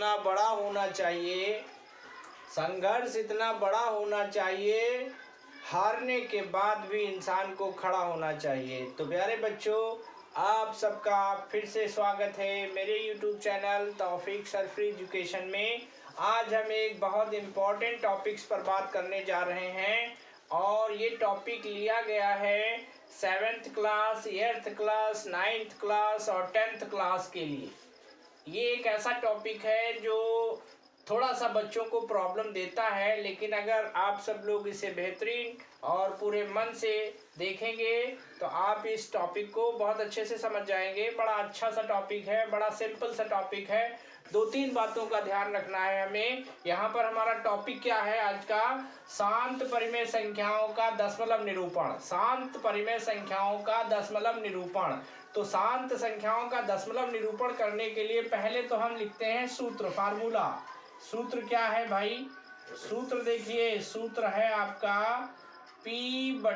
इतना बड़ा होना चाहिए, संघर्ष इतना बड़ा होना चाहिए, हारने के बाद भी इंसान को खड़ा होना चाहिए। तो प्यारे बच्चों, आप सबका फिर से स्वागत है मेरे YouTube चैनल तौफीक सरफरी एजुकेशन में। आज हम एक बहुत इम्पॉर्टेंट टॉपिक्स पर बात करने जा रहे हैं और ये टॉपिक लिया गया है 7th class, 8th class, 9th class और 10th क्लास के लिए। ये एक ऐसा टॉपिक है जो थोड़ा सा बच्चों को प्रॉब्लम देता है, लेकिन अगर आप सब लोग इसे बेहतरीन और पूरे मन से देखेंगे तो आप इस टॉपिक को बहुत अच्छे से समझ जाएंगे। बड़ा अच्छा सा टॉपिक है, बड़ा सिंपल सा टॉपिक है। 2-3 बातों का ध्यान रखना है हमें। यहाँ पर हमारा टॉपिक क्या है आज का? शांत परिमेय संख्याओं का दशमलव निरूपण। शांत परिमेय संख्याओं का दशमलव निरूपण। तो शांत संख्याओं का दशमलव निरूपण करने के लिए पहले तो हम लिखते हैं सूत्र, फार्मूला। सूत्र क्या है भाई? सूत्र देखिए, सूत्र है आपका P/2n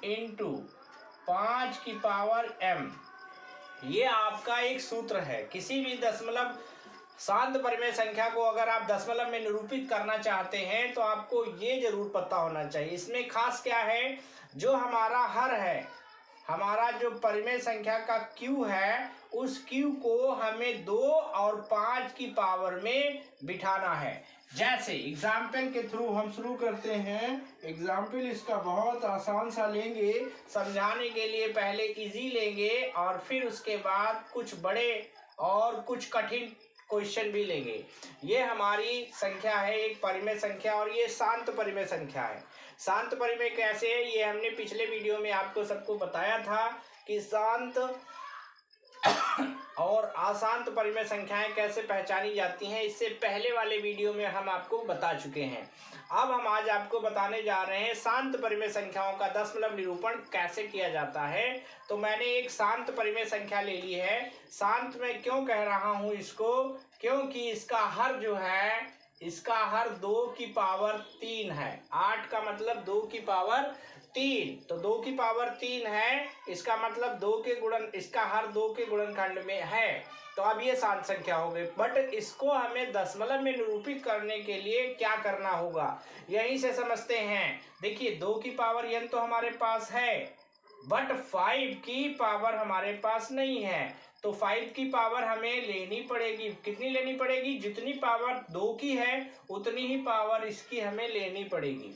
इंटू 5m। ये आपका एक सूत्र है। किसी भी दशमलव शांत परिमेय संख्या को अगर आप दशमलव में निरूपित करना चाहते हैं तो आपको ये जरूर पता होना चाहिए। इसमें खास क्या है, जो हमारा हर है, हमारा जो परिमेय संख्या का Q है, उस Q को हमें 2 और 5 की पावर में बिठाना है। जैसे एग्जाम्पल के थ्रू हम शुरू करते हैं। एग्जाम्पल इसका बहुत आसान सा लेंगे, समझाने के लिए पहले इजी लेंगे और फिर उसके बाद कुछ बड़े और कुछ कठिन क्वेश्चन भी लेंगे। ये हमारी संख्या है, एक परिमेय संख्या, और ये शांत परिमेय संख्या है। शांत परिमेय कैसे है, ये हमने पिछले वीडियो में आपको सबको बताया था कि शांत और अशांत परिमेय संख्याएं कैसे पहचानी जाती हैं। इससे पहले वाले वीडियो में हम आपको बता चुके हैं। अब हम आज आपको बताने जा रहे हैं शांत परिमेय संख्याओं का दशमलव निरूपण कैसे किया जाता है। तो मैंने एक शांत परिमेय संख्या ले ली है। शांत में क्यों कह रहा हूं इसको? क्योंकि इसका हर जो है, इसका हर 2 की पावर 3 है। 8 का मतलब 2 की पावर 3, तो 2 की पावर 3 है, इसका मतलब 2 के गुणन, इसका हर 2 के गुणनखंड में है। तो अब ये शांत संख्या हो गई। बट इसको हमें दशमलव में निरूपित करने के लिए क्या करना होगा, यहीं से समझते हैं। देखिए, 2 की पावर n तो हमारे पास है, बट 5 की पावर हमारे पास नहीं है। तो 5 की पावर हमें लेनी पड़ेगी। कितनी लेनी पड़ेगी? जितनी पावर 2 की है उतनी ही पावर इसकी हमें लेनी पड़ेगी।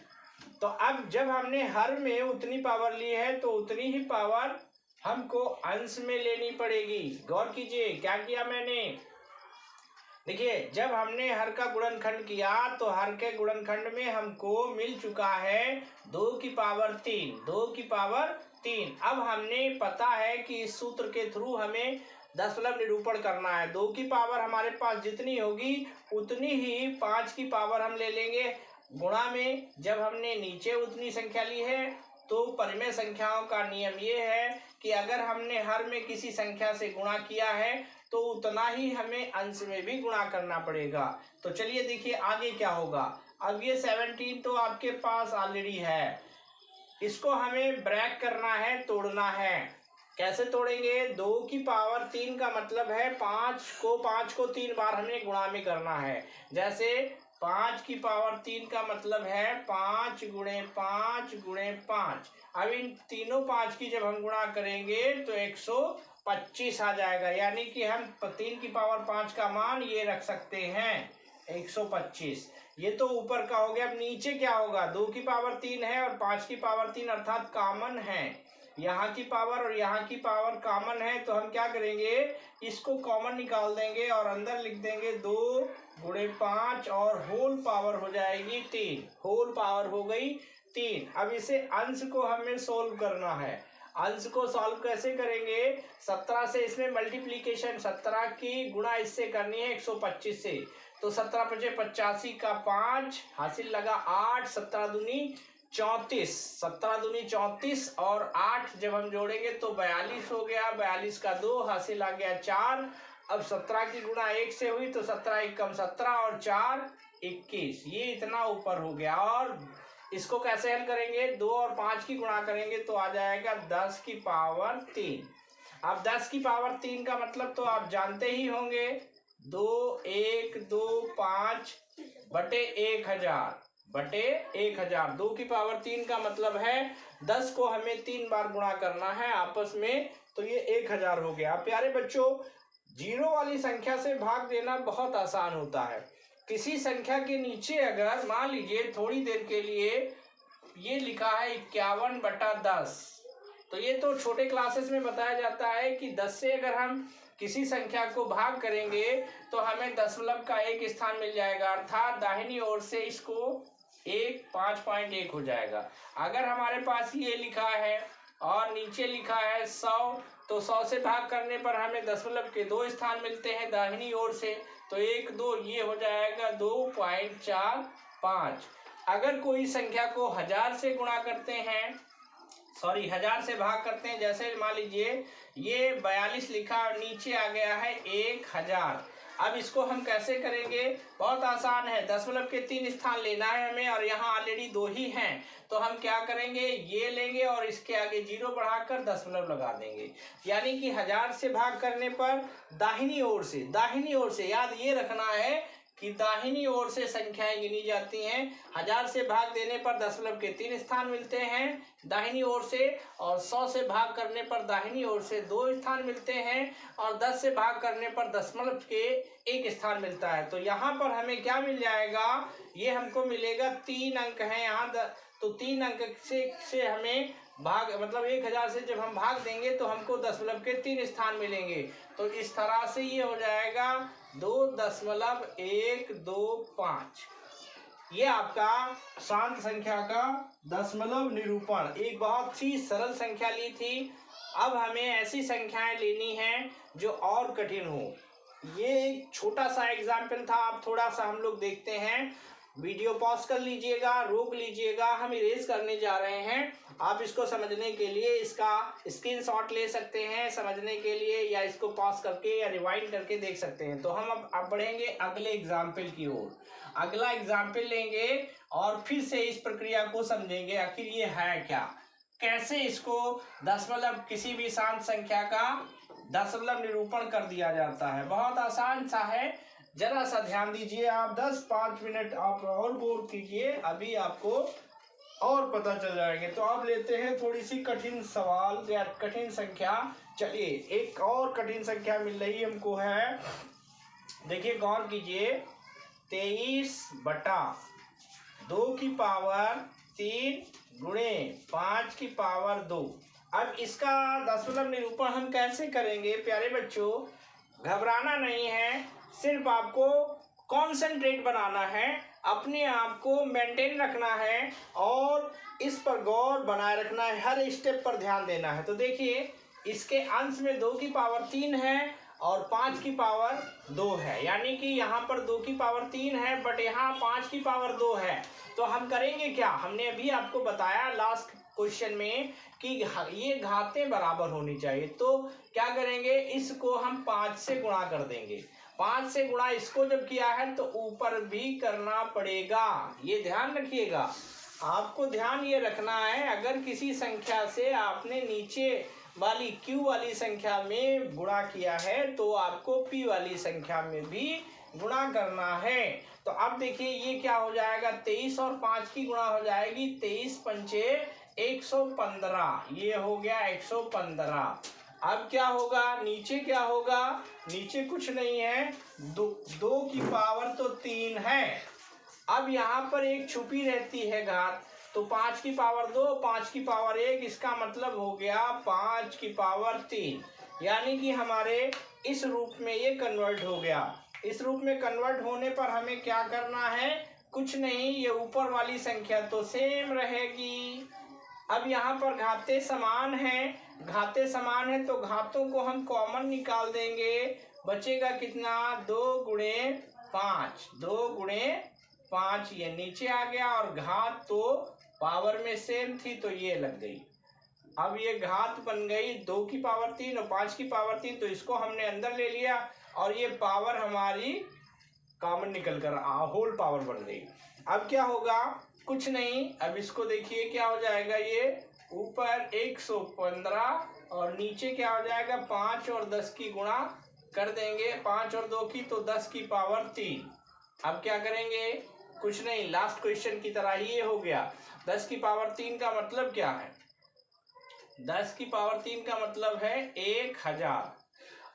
तो अब जब हमने हर में उतनी पावर ली है तो उतनी ही पावर हमको अंश में लेनी पड़ेगी। गौर कीजिए क्या किया मैंने। देखिए, जब हमने हर का गुणनखंड किया तो हर के गुणनखंड में हमको मिल चुका है 2 की पावर 3, 2 की पावर 3। अब हमने पता है कि इस सूत्र के थ्रू हमें दशमलव निरूपण करना है। 2 की पावर हमारे पास जितनी होगी उतनी ही 5 की पावर हम ले लेंगे गुणा में। जब हमने नीचे उतनी संख्या ली है तो परिमेय संख्याओं का नियम ये है कि अगर हमने हर में किसी संख्या से गुणा किया है तो उतना ही हमें अंश में भी गुणा करना पड़ेगा। तो चलिए देखिए आगे क्या होगा। अब ये 17 तो आपके पास ऑलरेडी है, इसको हमें ब्रेक करना है, तोड़ना है। कैसे तोड़ेंगे? 2 की पावर 3 का मतलब है 5 को 3 बार हमें गुणा में करना है। जैसे 5 की पावर 3 का मतलब है 5 गुणे 5 गुणे 5। अब इन तीनों 5 की जब हम गुणा करेंगे तो 125 आ जाएगा। यानी कि हम 3 की पावर 5 का मान ये रख सकते हैं 125। ये तो ऊपर का हो गया। अब नीचे क्या होगा? 2 की पावर 3 है और 5 की पावर 3 अर्थात कॉमन है। यहाँ की पावर और यहाँ की पावर कॉमन है, तो हम क्या करेंगे, इसको कॉमन निकाल देंगे और अंदर लिख देंगे 2 गुणे 5 और होल पावर हो जाएगी 3। होल पावर हो गई 3। अब इसे अंश को हमें सोल्व करना है। अंश को सॉल्व कैसे करेंगे? 17 से इसमें मल्टीप्लीकेशन, 17 की गुणा इससे करनी है 125 से। तो 17 × 5 = 85 का 5 हासिल लगा 8, 17 दूनी 34, 17 दूनी 34 और 8 जब हम जोड़ेंगे तो 42 हो गया। 42 का 2 हासिल आ गया 4। अब 17 की गुणा 1 से हुई तो 17 × 1 = 17 और 4 = 21। ये इतना ऊपर हो गया। और इसको कैसे हल करेंगे? 2 और 5 की गुणा करेंगे तो आ जाएगा 10 की पावर 3। अब 10 की पावर 3 का मतलब तो आप जानते ही होंगे, 2 1 2 5 बटे 1000 बटे 1000। 2 की पावर 3 का मतलब है 10 को हमें 3 बार गुणा करना है आपस में, तो ये 1000 हो गया। प्यारे बच्चों, जीरो वाली संख्या से भाग देना बहुत आसान होता है। किसी संख्या के नीचे अगर मान लीजिए थोड़ी देर के लिए ये लिखा है 51/10, तो ये तो छोटे क्लासेस में बताया जाता है कि 10 से अगर हम किसी संख्या को भाग करेंगे तो हमें दशमलव का एक स्थान मिल जाएगा, अर्थात दाहिनी ओर से इसको 5.1 हो जाएगा। अगर हमारे पास ये लिखा है और नीचे लिखा है 100, तो 100 से भाग करने पर हमें दशमलव के 2 स्थान मिलते हैं दाहिनी ओर से, तो 1 2 ये हो जाएगा 2.45। अगर कोई संख्या को 1000 से गुणा करते हैं, सॉरी 1000 से भाग करते हैं, जैसे मान लीजिए ये 42 लिखा और नीचे आ गया है 1000। अब इसको हम कैसे करेंगे? बहुत आसान है, दशमलव के 3 स्थान लेना है हमें और यहाँ ऑलरेडी 2 ही हैं, तो हम क्या करेंगे, ये लेंगे और इसके आगे 0 बढ़ाकर दशमलव लगा देंगे। यानी कि 1000 से भाग करने पर दाहिनी ओर से याद ये रखना है कि दाहिनी ओर से संख्याएं गिनी जाती हैं। 1000 से भाग देने पर दशमलव के 3 स्थान मिलते हैं दाहिनी ओर से, और 100 से भाग करने पर दाहिनी ओर से 2 स्थान मिलते हैं, और 10 से भाग करने पर दशमलव के 1 स्थान मिलता है। तो यहाँ पर हमें क्या मिल जाएगा, ये हमको मिलेगा 3 अंक है यहाँ, तो 3 अंक से हमें भाग मतलब 1000 से जब हम भाग देंगे तो हमको दशमलव के 3 स्थान मिलेंगे। तो इस तरह से ये हो जाएगा 2.125। ये आपका शांत संख्या का दशमलव निरूपण, एक बहुत ही सरल संख्या ली थी। अब हमें ऐसी संख्याएं लेनी हैं जो और कठिन हो। ये एक छोटा सा एग्जाम्पल था, आप थोड़ा सा हम लोग देखते हैं। वीडियो पॉज कर लीजिएगा, रोक लीजिएगा, हम इरेज करने जा रहे हैं। आप इसको समझने के लिए इसका स्क्रीनशॉट ले सकते हैं समझने के लिए, या इसको पॉज करके या रिवाइंड करके देख सकते हैं। तो हम अब बढ़ेंगे अगले एग्जाम्पल की ओर। अगला एग्जाम्पल लेंगे और फिर से इस प्रक्रिया को समझेंगे, आखिर ये है क्या, कैसे इसको दशमलव किसी भी शांत संख्या का दशमलव निरूपण कर दिया जाता है। बहुत आसान सा है, जरा सा ध्यान दीजिए आप, 10-5 मिनट आप और गौर कीजिए, अभी आपको और पता चल जाएंगे। तो आप लेते हैं थोड़ी सी कठिन सवाल या कठिन संख्या। चलिए एक और कठिन संख्या मिल रही हमको है, देखिए गौर कीजिए, 23/2 गुणे 5/2। अब इसका दशमलव निरूपण हम कैसे करेंगे प्यारे बच्चों? घबराना नहीं है, सिर्फ आपको कॉन्सेंट्रेट बनाना है, अपने आप को मेंटेन रखना है और इस पर गौर बनाए रखना है, हर स्टेप पर ध्यान देना है। तो देखिए इसके अंश में 2/3 है और 5/2 है, यानी कि यहाँ पर 2/3 है बट यहाँ 5/2 है। तो हम करेंगे क्या, हमने अभी आपको बताया लास्ट क्वेश्चन में कि ये घातें बराबर होनी चाहिए। तो क्या करेंगे, इसको हम 5 से गुणा कर देंगे। 5 से गुणा इसको जब किया है तो ऊपर भी करना पड़ेगा, ये ध्यान रखिएगा। आपको ध्यान ये रखना है, अगर किसी संख्या से आपने नीचे वाली Q वाली संख्या में गुणा किया है तो आपको P वाली संख्या में भी गुणा करना है। तो अब देखिए ये क्या हो जाएगा, 23 और 5 की गुणा हो जाएगी, 23×5 115, ये हो गया 115। अब क्या होगा, नीचे क्या होगा, नीचे कुछ नहीं है, 2/3 है। अब यहाँ पर एक छुपी रहती है घात, तो 5/2 5/1, इसका मतलब हो गया 5/3, यानी कि हमारे इस रूप में ये कन्वर्ट हो गया। इस रूप में कन्वर्ट होने पर हमें क्या करना है, कुछ नहीं, ये ऊपर वाली संख्या तो सेम रहेगी। अब यहाँ पर घातें समान हैं, तो घातों को हम कॉमन निकाल देंगे, बचेगा कितना, 2×5, ये नीचे आ गया और घात तो पावर में सेम थी तो ये लग गई। अब ये घात बन गई 2/3 और 5/3, तो इसको हमने अंदर ले लिया और ये पावर हमारी कॉमन निकल कर होल पावर बन गई। अब क्या होगा, कुछ नहीं, अब इसको देखिए क्या हो जाएगा, ये ऊपर 115 और नीचे क्या हो जाएगा, 5 और 10 की गुणा कर देंगे 5 और 2 की, तो 10 की पावर 3। अब क्या करेंगे, कुछ नहीं, लास्ट क्वेश्चन की तरह ही ये हो गया। 10 की पावर 3 का मतलब क्या है, 10 की पावर 3 का मतलब है 1000।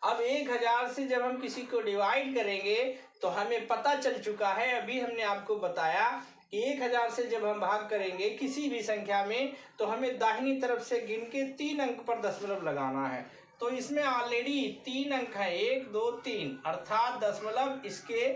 अब 1000 से जब हम किसी को डिवाइड करेंगे तो हमें पता चल चुका है, अभी हमने आपको बताया कि 1000 से जब हम भाग करेंगे किसी भी संख्या में तो हमें दाहिनी तरफ से गिन के 3 अंक पर दशमलव लगाना है। तो इसमें ऑलरेडी 3 अंक है, 1 2 3, अर्थात दशमलव इसके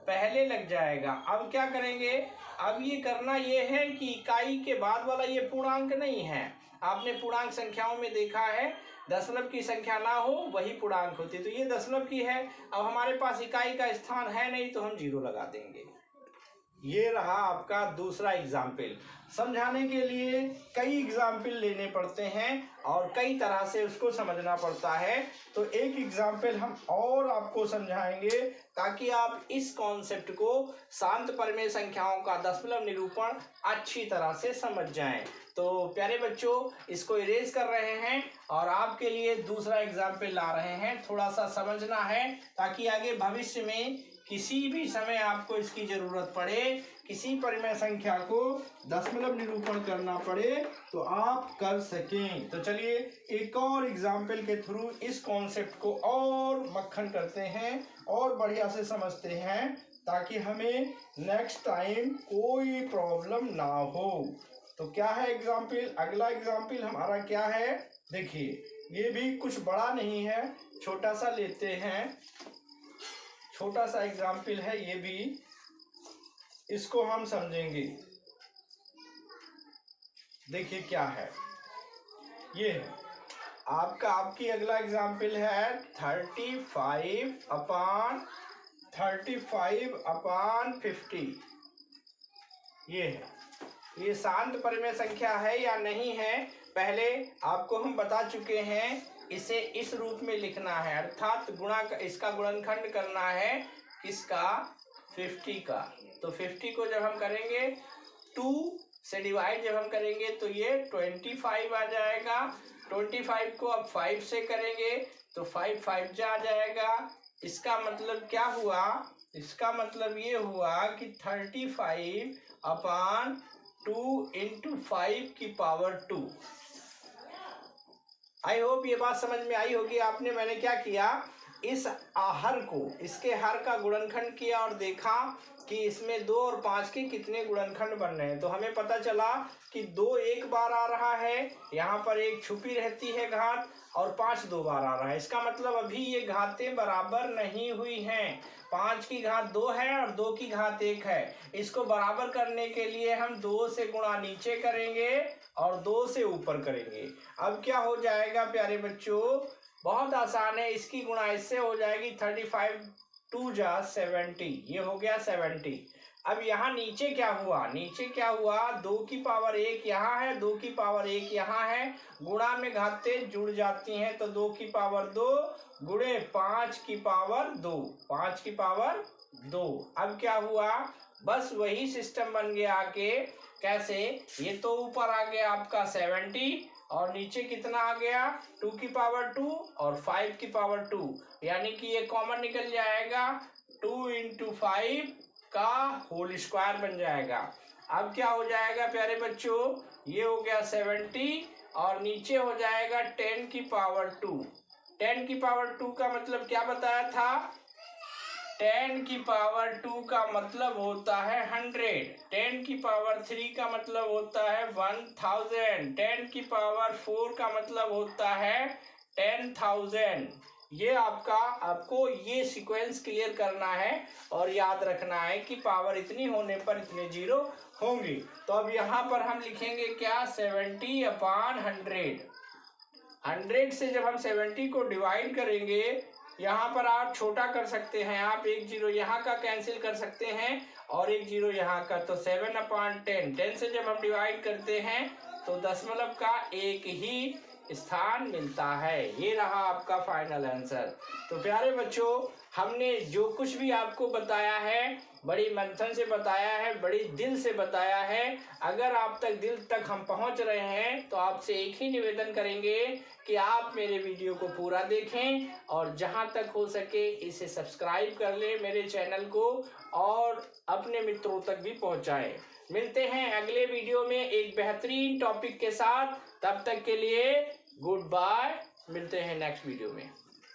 पहले लग जाएगा। अब क्या करेंगे, अब ये करना ये है कि इकाई के बाद वाला ये पूर्णांक नहीं है। आपने पूर्णांक संख्याओं में देखा है, दशमलव की संख्या ना हो वही पूर्णांक होती, तो ये दशमलव की है। अब हमारे पास इकाई का स्थान है नहीं तो हम 0 लगा देंगे। ये रहा आपका दूसरा एग्जाम्पल। समझाने के लिए कई एग्जाम्पल लेने पड़ते हैं और कई तरह से उसको समझना पड़ता है। तो एक एग्जाम्पल हम और आपको समझाएंगे ताकि आप इस कॉन्सेप्ट को, शांत परिमेय संख्याओं का दशमलव निरूपण अच्छी तरह से समझ जाएं। तो प्यारे बच्चों, इसको इरेज कर रहे हैं और आपके लिए दूसरा एग्जाम्पल ला रहे हैं। थोड़ा सा समझना है ताकि आगे भविष्य में किसी भी समय आपको इसकी जरूरत पड़े, किसी परिमेय संख्या को दशमलव निरूपण करना पड़े तो आप कर सकें। तो चलिए एक और एग्जाम्पल के थ्रू इस कॉन्सेप्ट को और मक्खन करते हैं और बढ़िया से समझते हैं ताकि हमें नेक्स्ट टाइम कोई प्रॉब्लम ना हो। तो क्या है एग्जाम्पल, अगला एग्जाम्पल हमारा क्या है, देखिए ये भी कुछ बड़ा नहीं है, छोटा सा लेते हैं, छोटा सा एग्जाम्पल है ये भी, इसको हम समझेंगे। देखिए क्या है, ये आपकी अगला एग्जाम्पल है 35/50। ये है, ये शांत परिमेय संख्या है या नहीं है, पहले आपको हम बता चुके हैं। इसे इस रूप में लिखना है, अर्थात गुणा, इसका गुणनखंड करना है किसका, 50 का। तो 50 को जब हम करेंगे 2 से डिवाइड जब हम करेंगे तो ये 25 आ जाएगा। 25 को अब 5 से करेंगे तो 5 5 जा आ जाएगा। इसका मतलब क्या हुआ, इसका मतलब ये हुआ कि 35/2 × 5 की पावर 2। आई होप ये बात समझ में आई होगी आपने। मैंने क्या किया, इस हर को, इसके हर का गुणनखंड किया और देखा कि इसमें 2 और 5 के कितने गुणनखंड बन रहे हैं। तो हमें पता चला कि 2 एक बार आ रहा है, यहाँ पर एक छुपी रहती है घात, और 5 2 बार आ रहा है। इसका मतलब अभी ये घातें बराबर नहीं हुई हैं। 5 की घात 2 है और 2 की घात 1 है। इसको बराबर करने के लिए हम 2 से गुणा नीचे करेंगे और 2 से ऊपर करेंगे। अब क्या हो जाएगा प्यारे बच्चों, बहुत आसान है, इसकी गुणा इससे हो जाएगी 35 2 जा 70, ये हो गया 70। अब यहाँ नीचे क्या हुआ, नीचे क्या हुआ, 2 की पावर 1 यहाँ है, 2 की पावर 1 यहाँ है, गुणा में घातें जुड़ जाती हैं तो 2 की पावर 2 गुणे 5 की पावर 2, 5 की पावर 2। अब क्या हुआ, बस वही सिस्टम बन गया आके, कैसे, ये तो ऊपर आ गया आपका 70 और नीचे कितना आ गया, 2 की पावर 2 और 5 की पावर 2, यानी कि ये कॉमन निकल जाएगा, 2 × 5 का होल स्क्वायर बन जाएगा। अब क्या हो जाएगा प्यारे बच्चों, ये हो गया 70 और नीचे हो जाएगा 10 की पावर 2। 10 की पावर 2 का मतलब क्या बताया था, 10 की पावर 2 का मतलब होता है 100, 10 की पावर 3 का मतलब होता है 1000, 10 की पावर 4 का मतलब होता है 10,000। ये आपको ये सीक्वेंस क्लियर करना है और याद रखना है कि पावर इतनी होने पर इतने जीरो होंगे। तो अब यहाँ पर हम लिखेंगे क्या, 70/100। 100 से जब हम 70 को डिवाइड करेंगे, यहाँ पर आप छोटा कर सकते हैं, आप 1 0 यहाँ का कैंसिल कर सकते हैं और 1 0 यहाँ का, तो 7/10। 10 से जब हम डिवाइड करते हैं तो दशमलव का एक ही स्थान मिलता है। ये रहा आपका फाइनल आंसर। तो प्यारे बच्चों, हमने जो कुछ भी आपको बताया है बड़ी मंथन से बताया है, बड़ी दिल से बताया है। अगर आप तक दिल तक हम पहुंच रहे हैं तो आपसे एक ही निवेदन करेंगे कि आप मेरे वीडियो को पूरा देखें और जहां तक हो सके इसे सब्सक्राइब कर लें मेरे चैनल को और अपने मित्रों तक भी पहुंचाएं। मिलते हैं अगले वीडियो में एक बेहतरीन टॉपिक के साथ। तब तक के लिए गुड बाय। मिलते हैं नेक्स्ट वीडियो में।